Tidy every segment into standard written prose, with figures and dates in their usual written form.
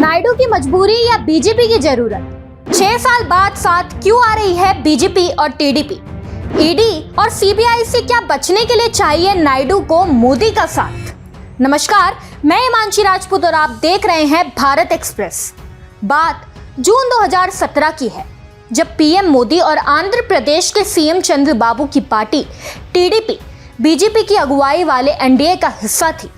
नायडू की मजबूरी या बीजेपी की जरूरत? 6 साल बाद साथ क्यों आ रही है बीजेपी और टीडीपी? ईडी और सीबीआई से क्या बचने के लिए चाहिए नायडू को मोदी का साथ? नमस्कार, मैं हिमांशी राजपूत और आप देख रहे हैं भारत एक्सप्रेस। बात जून 2017 की है, जब पीएम मोदी और आंध्र प्रदेश के सीएम चंद्रबाबू की पार्टी टीडीपी बीजेपी की अगुवाई वाले एनडीए का हिस्सा थी।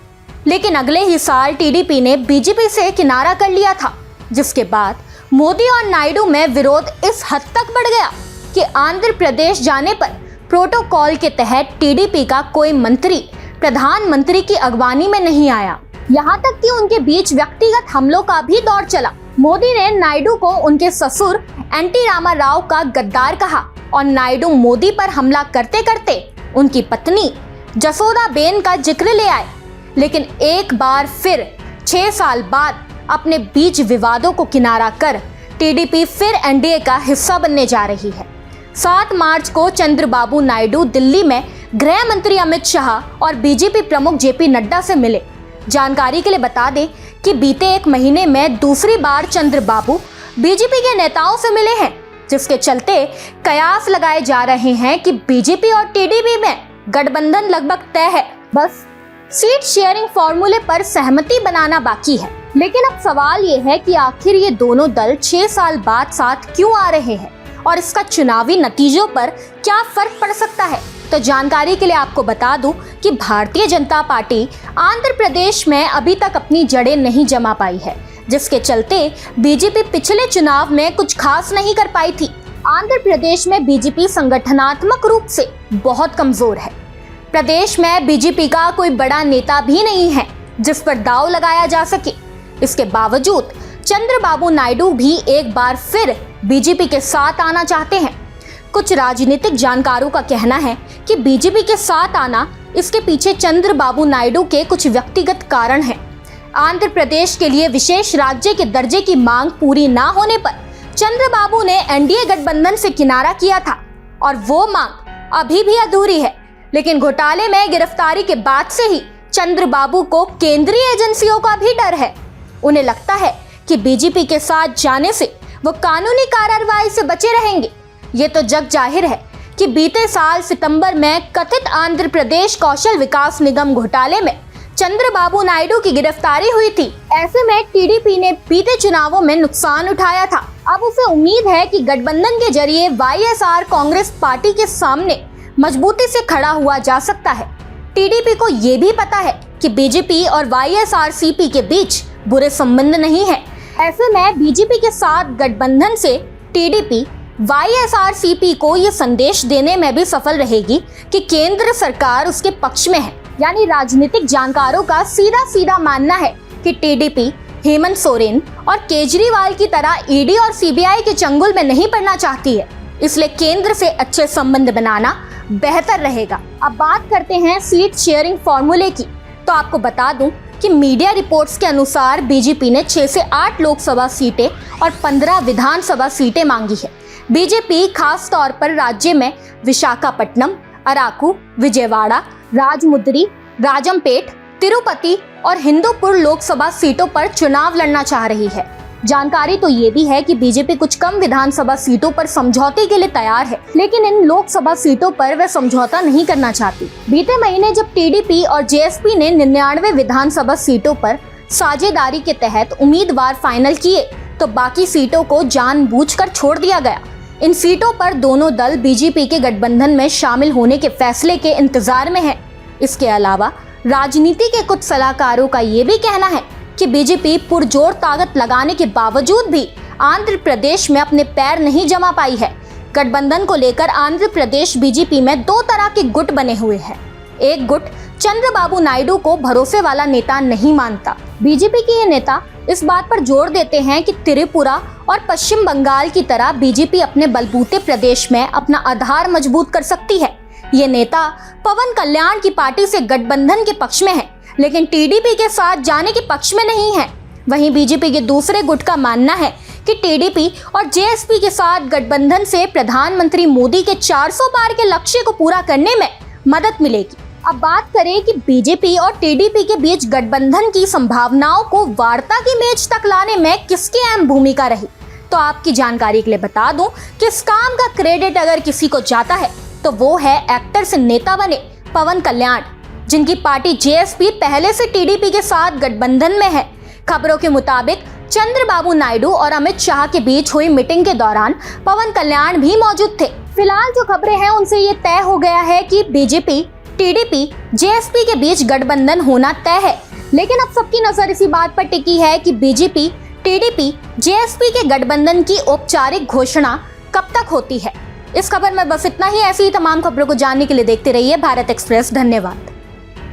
लेकिन अगले ही साल टीडीपी ने बीजेपी से किनारा कर लिया था, जिसके बाद मोदी और नायडू में विरोध इस हद तक बढ़ गया कि आंध्र प्रदेश जाने पर प्रोटोकॉल के तहत टीडीपी का कोई मंत्री प्रधानमंत्री की अगवानी में नहीं आया। यहाँ तक कि उनके बीच व्यक्तिगत हमलों का भी दौर चला। मोदी ने नायडू को उनके ससुर एनटी रामा राव का गद्दार कहा और नायडू मोदी पर हमला करते करते उनकी पत्नी जसोदा बेन का जिक्र ले आए। लेकिन एक बार फिर 6 साल बाद अपने बीच विवादों को किनारा कर टीडीपी फिर एनडीए का हिस्सा बनने जा रही है। 7 मार्च को चंद्रबाबू नायडू दिल्ली में गृह मंत्री अमित शाह और बीजेपी प्रमुख जेपी नड्डा से मिले। जानकारी के लिए बता दें कि बीते 1 महीने में दूसरी बार चंद्रबाबू बीजेपी के नेताओं से मिले हैं, जिसके चलते कयास लगाए जा रहे हैं कि बीजेपी और टीडीपी में गठबंधन लगभग तय है। बस सीट शेयरिंग फॉर्मूले पर सहमति बनाना बाकी है। लेकिन अब सवाल ये है कि आखिर ये दोनों दल 6 साल बाद साथ क्यों आ रहे हैं और इसका चुनावी नतीजों पर क्या फर्क पड़ सकता है। तो जानकारी के लिए आपको बता दूं कि भारतीय जनता पार्टी आंध्र प्रदेश में अभी तक अपनी जड़ें नहीं जमा पाई है, जिसके चलते बीजेपी पिछले चुनाव में कुछ खास नहीं कर पाई थी। आंध्र प्रदेश में बीजेपी संगठनात्मक रूप से बहुत कमजोर है। प्रदेश में बीजेपी का कोई बड़ा नेता भी नहीं है जिस पर दांव लगाया जा सके। इसके बावजूद चंद्रबाबू नायडू भी एक बार फिर बीजेपी के साथ आना चाहते हैं। कुछ राजनीतिक जानकारों का कहना है कि बीजेपी के साथ आना इसके पीछे चंद्रबाबू नायडू के कुछ व्यक्तिगत कारण हैं। आंध्र प्रदेश के लिए विशेष राज्य के दर्जे की मांग पूरी ना होने पर चंद्रबाबू ने एनडीए गठबंधन से किनारा किया था और वो मांग अभी भी अधूरी है। लेकिन घोटाले में गिरफ्तारी के बाद से ही चंद्रबाबू को केंद्रीय एजेंसियों का भी डर है। उन्हें लगता है कि बीजेपी के साथ जाने से वो कानूनी कार्रवाई से बचे रहेंगे। ये तो जग जाहिर है कि बीते साल सितंबर में कथित आंध्र प्रदेश कौशल विकास निगम घोटाले में चंद्रबाबू नायडू की गिरफ्तारी हुई थी। ऐसे में टीडीपी ने बीते चुनावों में नुकसान उठाया था। अब उसे उम्मीद है कि गठबंधन के जरिए वाईएसआर कांग्रेस पार्टी के सामने मजबूती से खड़ा हुआ जा सकता है। टीडीपी को ये भी पता है कि बीजेपी और वाईएसआरसीपी के बीच बुरे संबंध नहीं है। ऐसे में बीजेपी के साथ गठबंधन से टीडीपी वाईएसआरसीपी को ये संदेश देने में भी सफल रहेगी कि केंद्र सरकार उसके पक्ष में है। यानी राजनीतिक जानकारों का सीधा मानना है कि टीडीपी हेमंत सोरेन और केजरीवाल की तरह ईडी और सीबीआई के चंगुल में नहीं पड़ना चाहती है, इसलिए केंद्र से अच्छे संबंध बनाना बेहतर रहेगा। अब बात करते हैं सीट शेयरिंग फॉर्मूले की। तो आपको बता दूं कि मीडिया रिपोर्ट्स के अनुसार बीजेपी ने 6 से 8 लोकसभा सीटें और 15 विधानसभा सीटें मांगी है। बीजेपी खास तौर पर राज्य में विशाखापट्टनम, अराकू, विजयवाड़ा, राजमुंद्री, राजमपेट, तिरुपति और हिंदूपुर लोकसभा सीटों पर चुनाव लड़ना चाह रही है। जानकारी तो ये भी है कि बीजेपी कुछ कम विधानसभा सीटों पर समझौते के लिए तैयार है, लेकिन इन लोकसभा सीटों पर वह समझौता नहीं करना चाहती। बीते महीने जब टीडीपी और जेएसपी ने 99 विधानसभा सीटों पर साझेदारी के तहत उम्मीदवार फाइनल किए, तो बाकी सीटों को जानबूझकर छोड़ दिया गया। इन सीटों पर दोनों दल बीजेपी के गठबंधन में शामिल होने के फैसले के इंतजार में है। इसके अलावा राजनीति के कुछ सलाहकारों का ये भी कहना है कि बीजेपी पुरजोर ताकत लगाने के बावजूद भी आंध्र प्रदेश में अपने पैर नहीं जमा पाई है। गठबंधन को लेकर आंध्र प्रदेश बीजेपी में 2 तरह के गुट बने हुए हैं। एक गुट चंद्रबाबू नायडू को भरोसे वाला नेता नहीं मानता। बीजेपी के ये नेता इस बात पर जोर देते हैं कि त्रिपुरा और पश्चिम बंगाल की तरह बीजेपी अपने बलबूते प्रदेश में अपना आधार मजबूत कर सकती है। ये नेता पवन कल्याण की पार्टी से गठबंधन के पक्ष में है, लेकिन टीडीपी के साथ जाने के पक्ष में नहीं है। वहीं बीजेपी के दूसरे गुट का मानना है कि टीडीपी और जेएसपी के साथ गठबंधन से प्रधानमंत्री मोदी के 400 पार के लक्ष्य को पूरा करने में मदद मिलेगी। अब बात करें कि बीजेपी और टीडीपी के बीच गठबंधन की संभावनाओं को वार्ता की मेज तक लाने में किसकी अहम भूमिका रही, तो आपकी जानकारी के लिए बता दूं कि इस काम का क्रेडिट अगर किसी को जाता है तो वो है एक्टर से नेता बने पवन कल्याण, जिनकी पार्टी जेएसपी पहले से टीडीपी के साथ गठबंधन में है। खबरों के मुताबिक चंद्रबाबू नायडू और अमित शाह के बीच हुई मीटिंग के दौरान पवन कल्याण भी मौजूद थे। फिलहाल जो खबरें हैं उनसे ये तय हो गया है कि बीजेपी, टीडीपी, जेएसपी के बीच गठबंधन होना तय है। लेकिन अब सबकी नजर इसी बात पर टिकी है कि बीजेपी, टीडीपी, जेएसपी के गठबंधन की औपचारिक घोषणा कब तक होती है। इस खबर में बस इतना ही। ऐसी ही तमाम खबरों को जानने के लिए देखते रहिए भारत एक्सप्रेस। धन्यवाद।